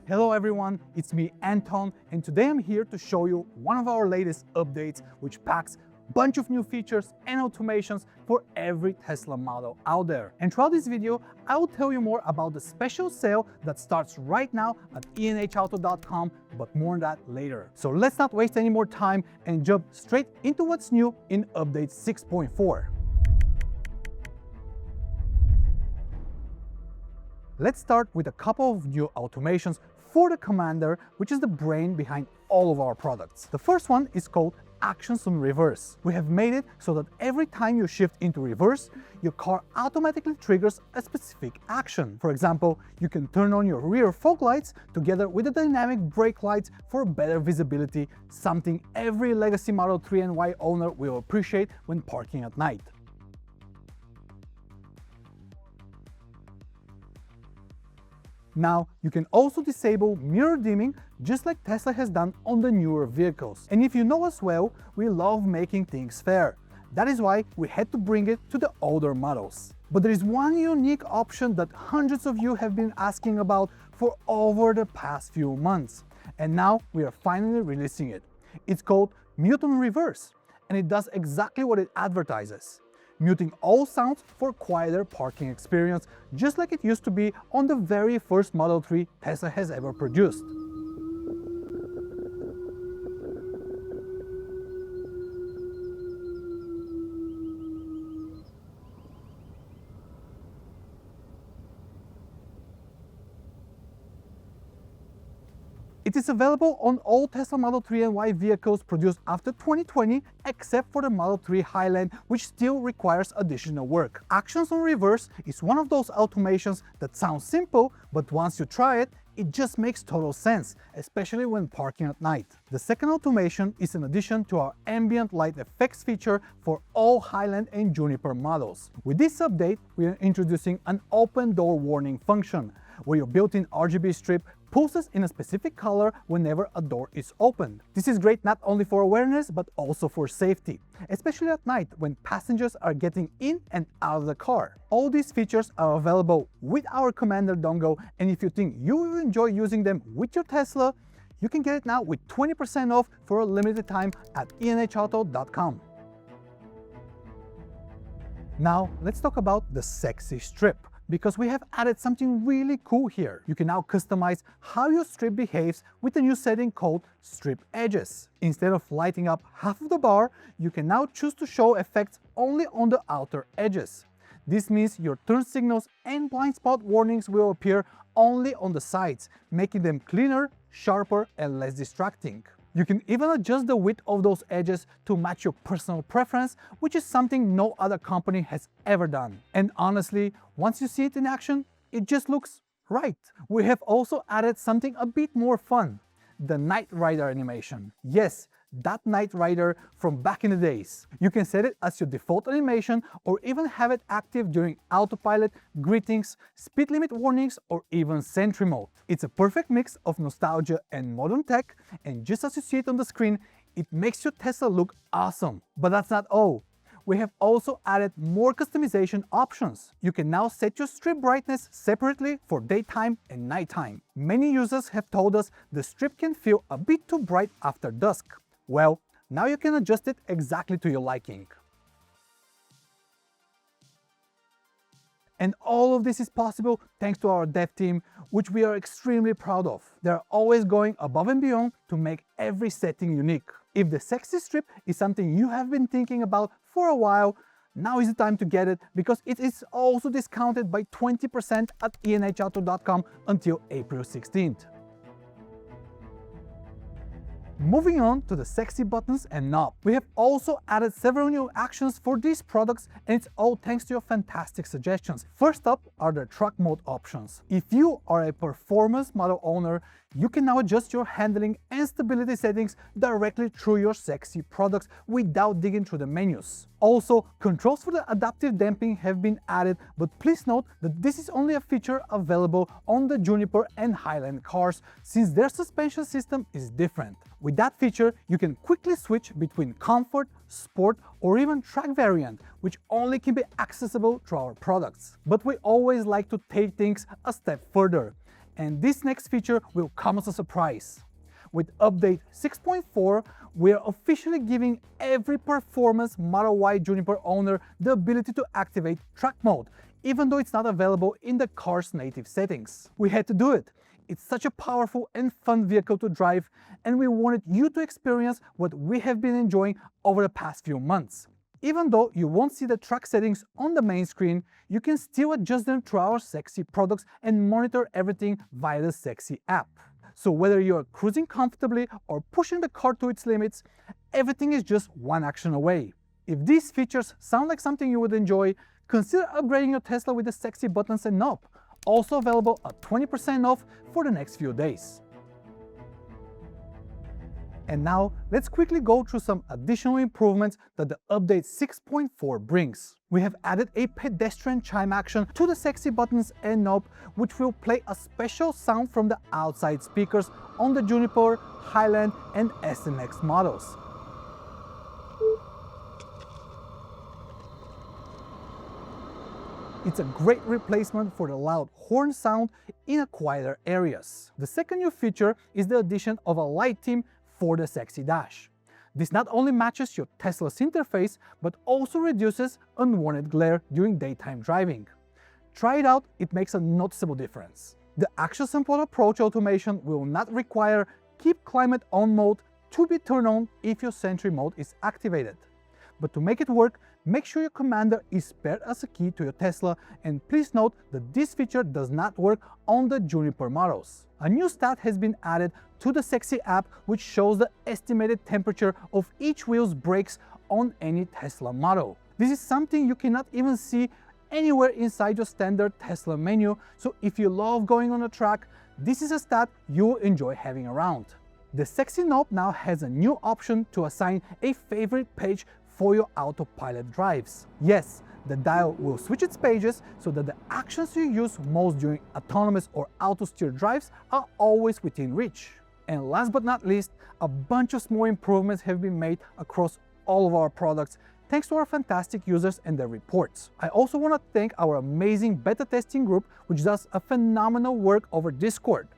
Hello everyone, it's me Anton, and today I'm here to show you one of our latest updates which packs a bunch of new features and automations for every Tesla model out there. And throughout this video, I will tell you more about the special sale that starts right now at enhauto.com, but more on that later. So let's not waste any more time and jump straight into what's new in update 6.4. Let's start with a couple of new automations for the Commander, which is the brain behind all of our products. The first one is called Actions on Reverse. We have made it so that every time you shift into reverse, your car automatically triggers a specific action. For example, you can turn on your rear fog lights together with the dynamic brake lights for better visibility, something every legacy Model 3 and Y owner will appreciate when parking at night. Now, you can also disable mirror dimming just like Tesla has done on the newer vehicles. And if you know us well, we love making things fair. That is why we had to bring it to the older models. But there is one unique option that hundreds of you have been asking about for over the past few months. And now we are finally releasing it. It's called Mute on Reverse, and it does exactly what it advertises, muting all sounds for quieter parking experience, just like it used to be on the very first Model 3 Tesla has ever produced. It is available on all Tesla Model 3 and Y vehicles produced after 2020, except for the Model 3 Highland, which still requires additional work. Actions on Reverse is one of those automations that sounds simple, but once you try it, it just makes total sense, especially when parking at night. The second automation is an addition to our Ambient light effects feature for all Highland and Juniper models. With this update, we are introducing an open door warning function, where your built-in RGB strip pulses in a specific color whenever a door is opened. This is great not only for awareness, but also for safety, especially at night when passengers are getting in and out of the car. All these features are available with our Commander dongle, and if you think you will enjoy using them with your Tesla, you can get it now with 20% off for a limited time at enhauto.com. Now, let's talk about the sexy strip, because we have added something really cool here. You can now customize how your strip behaves with a new setting called Strip Edges. Instead of lighting up half of the bar, you can now choose to show effects only on the outer edges. This means your turn signals and blind spot warnings will appear only on the sides, making them cleaner, sharper, and less distracting. You can even adjust the width of those edges to match your personal preference, which is something no other company has ever done. And honestly, once you see it in action, it just looks right. We have also added something a bit more fun, the Knight Rider animation. Yes, that Knight Rider from back in the days. You can set it as your default animation or even have it active during autopilot, greetings, speed limit warnings, or even sentry mode. It's a perfect mix of nostalgia and modern tech, and just as you see it on the screen, it makes your Tesla look awesome. But that's not all. We have also added more customization options. You can now set your strip brightness separately for daytime and nighttime. Many users have told us the strip can feel a bit too bright after dusk. Well, now you can adjust it exactly to your liking. And all of this is possible thanks to our dev team, which we are extremely proud of. They're always going above and beyond to make every setting unique. If the sexy strip is something you have been thinking about for a while, now is the time to get it, because it is also discounted by 20% at enhauto.com until April 16th. Moving on to the sexy buttons and knob. We have also added several new actions for these products, and it's all thanks to your fantastic suggestions. First up are the truck mode options. If you are a performance model owner, you can now adjust your handling and stability settings directly through your sexy products without digging through the menus. Also, controls for the adaptive damping have been added, but please note that this is only a feature available on the Juniper and Highland cars, since their suspension system is different. With that feature, you can quickly switch between comfort, sport, or even track variant, which only can be accessible through our products. But we always like to take things a step further. And this next feature will come as a surprise. With update 6.4, we are officially giving every performance Model Y Juniper owner the ability to activate track mode, even though it's not available in the car's native settings. We had to do it. It's such a powerful and fun vehicle to drive, and we wanted you to experience what we have been enjoying over the past few months. Even though you won't see the track settings on the main screen, you can still adjust them through our Sexy products and monitor everything via the Sexy app. So whether you're cruising comfortably or pushing the car to its limits, everything is just one action away. If these features sound like something you would enjoy, consider upgrading your Tesla with the Sexy buttons and knob, also available at 20% off for the next few days. And now, let's quickly go through some additional improvements that the update 6.4 brings. We have added a pedestrian chime action to the Sexy buttons and knob, which will play a special sound from the outside speakers on the Juniper, Highland and SMX models. It's a great replacement for the loud horn sound in quieter areas. The second new feature is the addition of a light theme for the Sexy dash. This not only matches your Tesla's interface, but also reduces unwanted glare during daytime driving. Try it out, it makes a noticeable difference. The Action Simple Approach automation will not require Keep Climate On mode to be turned on if your Sentry mode is activated. But to make it work, make sure your commander is paired as a key to your Tesla, and please note that this feature does not work on the Juniper models. A new stat has been added to the Sexy app, which shows the estimated temperature of each wheel's brakes on any Tesla model. This is something you cannot even see anywhere inside your standard Tesla menu, so if you love going on a track, this is a stat you'll enjoy having around. The Sexy knob now has a new option to assign a favorite page for your autopilot drives. Yes, the dial will switch its pages so that the actions you use most during autonomous or auto-steer drives are always within reach. And last but not least, a bunch of small improvements have been made across all of our products thanks to our fantastic users and their reports. I also want to thank our amazing beta testing group, which does a phenomenal work over Discord.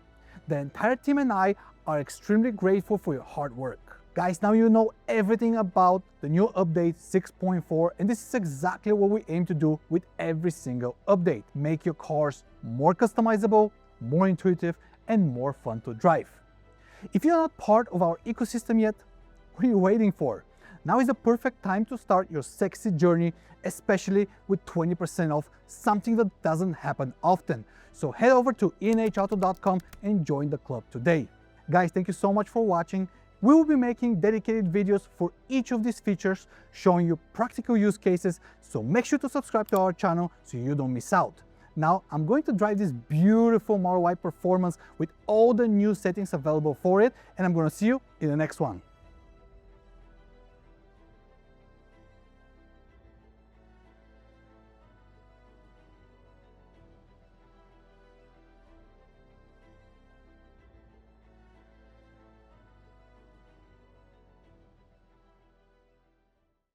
The entire team and I are extremely grateful for your hard work. Guys, now you know everything about the new update 6.4, and this is exactly what we aim to do with every single update. Make your cars more customizable, more intuitive, and more fun to drive. If you're not part of our ecosystem yet, what are you waiting for? Now is the perfect time to start your Sexy journey, especially with 20% off, something that doesn't happen often. So head over to enhauto.com and join the club today. Guys, thank you so much for watching. We will be making dedicated videos for each of these features, showing you practical use cases, so make sure to subscribe to our channel so you don't miss out. Now, I'm going to drive this beautiful Model Y Performance with all the new settings available for it, and I'm going to see you in the next one.